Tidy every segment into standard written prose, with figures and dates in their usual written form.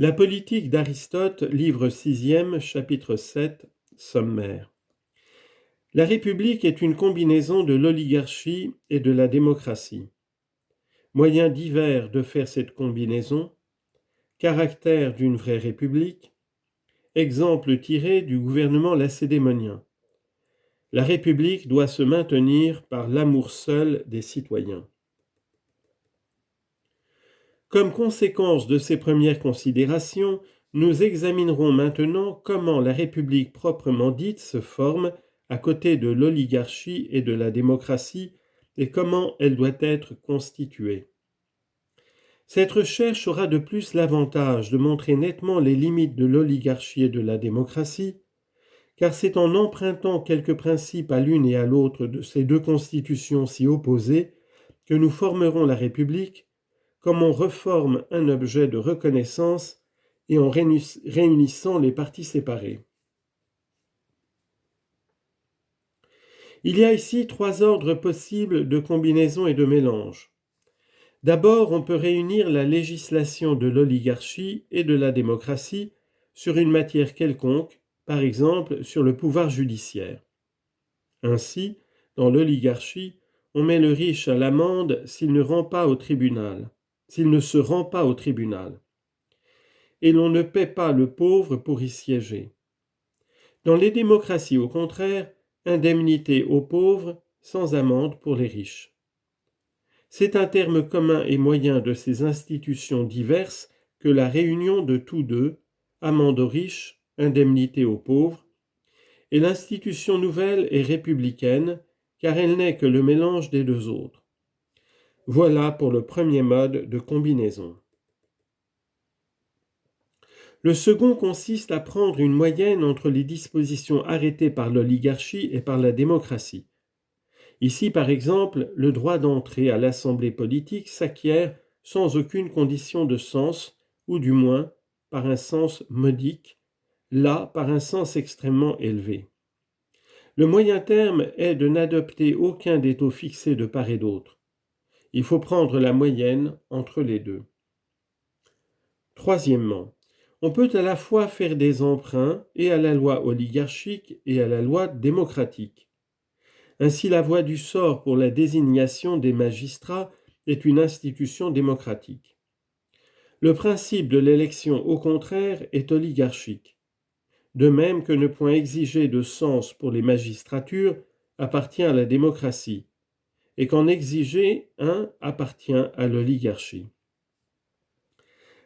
La politique d'Aristote, livre 6e, chapitre 7, sommaire. La République est une combinaison de l'oligarchie et de la démocratie. Moyens divers de faire cette combinaison, caractère d'une vraie République, exemple tiré du gouvernement lacédémonien. La République doit se maintenir par l'amour seul des citoyens. Comme conséquence de ces premières considérations, nous examinerons maintenant comment la République proprement dite se forme à côté de l'oligarchie et de la démocratie et comment elle doit être constituée. Cette recherche aura de plus l'avantage de montrer nettement les limites de l'oligarchie et de la démocratie, car c'est en empruntant quelques principes à l'une et à l'autre de ces deux constitutions si opposées que nous formerons la République, comme on reforme un objet de reconnaissance et en réunissant les parties séparées. Il y a ici trois ordres possibles de combinaison et de mélange. D'abord, on peut réunir la législation de l'oligarchie et de la démocratie sur une matière quelconque, par exemple sur le pouvoir judiciaire. Ainsi, dans l'oligarchie, on met le riche à l'amende s'il ne se rend pas au tribunal, et l'on ne paie pas le pauvre pour y siéger. Dans les démocraties, au contraire, indemnité aux pauvres, sans amende pour les riches. C'est un terme commun et moyen de ces institutions diverses que la réunion de tous deux, amende aux riches, indemnité aux pauvres, et l'institution nouvelle est républicaine, car elle n'est que le mélange des deux autres. Voilà pour le premier mode de combinaison. Le second consiste à prendre une moyenne entre les dispositions arrêtées par l'oligarchie et par la démocratie. Ici, par exemple, le droit d'entrer à l'assemblée politique s'acquiert sans aucune condition de sens, ou du moins par un sens modique, là par un sens extrêmement élevé. Le moyen terme est de n'adopter aucun des taux fixés de part et d'autre. Il faut prendre la moyenne entre les deux. Troisièmement, on peut à la fois faire des emprunts et à la loi oligarchique et à la loi démocratique. Ainsi, la voie du sort pour la désignation des magistrats est une institution démocratique. Le principe de l'élection, au contraire, est oligarchique. De même que ne point exiger de sens pour les magistratures appartient à la démocratie, et qu'en exiger un appartient à l'oligarchie.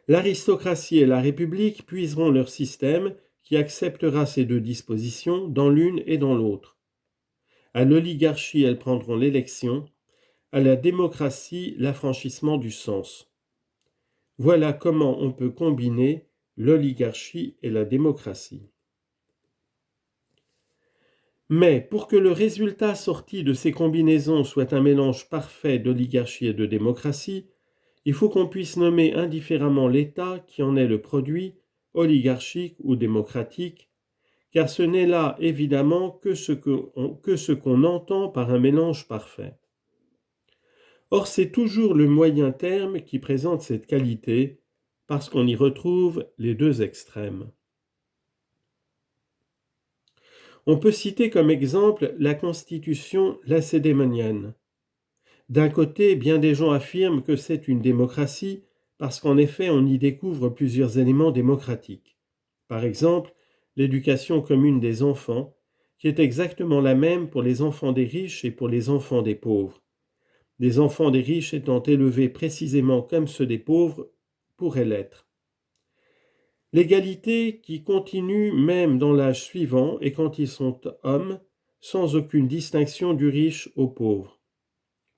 L'aristocratie et la République puiseront leur système qui acceptera ces deux dispositions dans l'une et dans l'autre. À l'oligarchie, elles prendront l'élection, à la démocratie, l'affranchissement du sens. Voilà comment on peut combiner l'oligarchie et la démocratie. Mais pour que le résultat sorti de ces combinaisons soit un mélange parfait d'oligarchie et de démocratie, il faut qu'on puisse nommer indifféremment l'État qui en est le produit, oligarchique ou démocratique, car ce n'est là évidemment que ce qu'on entend par un mélange parfait. Or, c'est toujours le moyen terme qui présente cette qualité, parce qu'on y retrouve les deux extrêmes. On peut citer comme exemple la constitution lacédémonienne. D'un côté, bien des gens affirment que c'est une démocratie parce qu'en effet, on y découvre plusieurs éléments démocratiques. Par exemple, l'éducation commune des enfants, qui est exactement la même pour les enfants des riches et pour les enfants des pauvres. Les enfants des riches étant élevés précisément comme ceux des pauvres pourraient l'être. L'égalité qui continue même dans l'âge suivant et quand ils sont hommes, sans aucune distinction du riche au pauvre.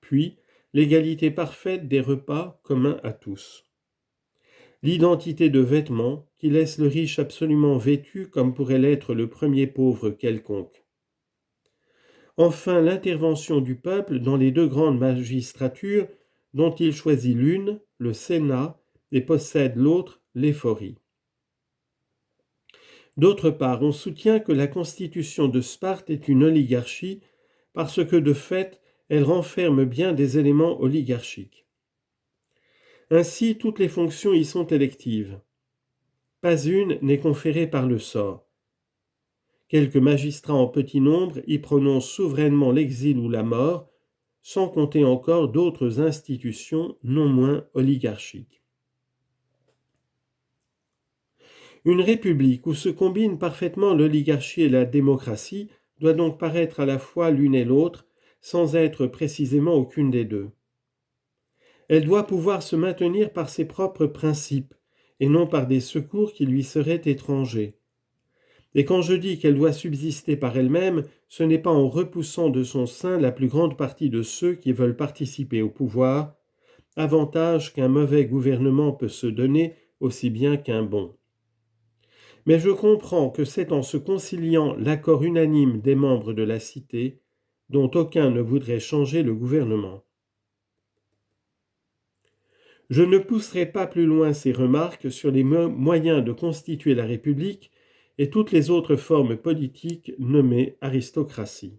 Puis, l'égalité parfaite des repas communs à tous. L'identité de vêtements qui laisse le riche absolument vêtu comme pourrait l'être le premier pauvre quelconque. Enfin, l'intervention du peuple dans les deux grandes magistratures dont il choisit l'une, le Sénat, et possède l'autre, l'Éphorie. D'autre part, on soutient que la constitution de Sparte est une oligarchie parce que de fait, elle renferme bien des éléments oligarchiques. Ainsi, toutes les fonctions y sont électives. pas une n'est conférée par le sort. Quelques magistrats en petit nombre y prononcent souverainement l'exil ou la mort, sans compter encore d'autres institutions non moins oligarchiques. Une république où se combinent parfaitement l'oligarchie et la démocratie doit donc paraître à la fois l'une et l'autre, sans être précisément aucune des deux. Elle doit pouvoir se maintenir par ses propres principes, et non par des secours qui lui seraient étrangers. Et quand je dis qu'elle doit subsister par elle-même, ce n'est pas en repoussant de son sein la plus grande partie de ceux qui veulent participer au pouvoir, avantage qu'un mauvais gouvernement peut se donner aussi bien qu'un bon. Mais je comprends que c'est en se conciliant l'accord unanime des membres de la cité, dont aucun ne voudrait changer le gouvernement. Je ne pousserai pas plus loin ces remarques sur les moyens de constituer la République et toutes les autres formes politiques nommées aristocratie.